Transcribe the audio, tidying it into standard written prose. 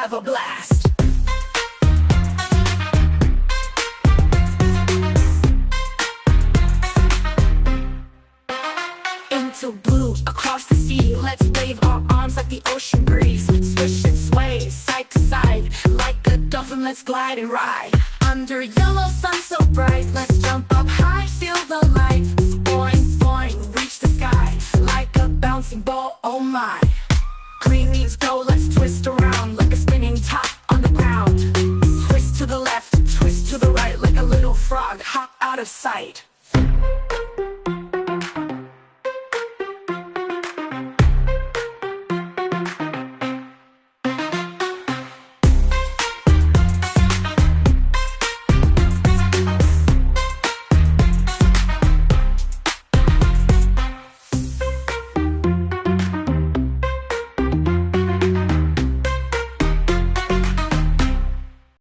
have a blast. Into blue, across the sea, let's wave our arms like the ocean breeze. Swish and sway, side to side, like a dolphin, let's glide and ride. Under yellow sun so bright, let's jump up high, feel the light. Boing, boing, reach the sky, like a bouncing ball, oh my. Green means go, let's twist around, like a spinning top on the ground. Twist to the left, twist to the right, like a little frog, hop out of sight.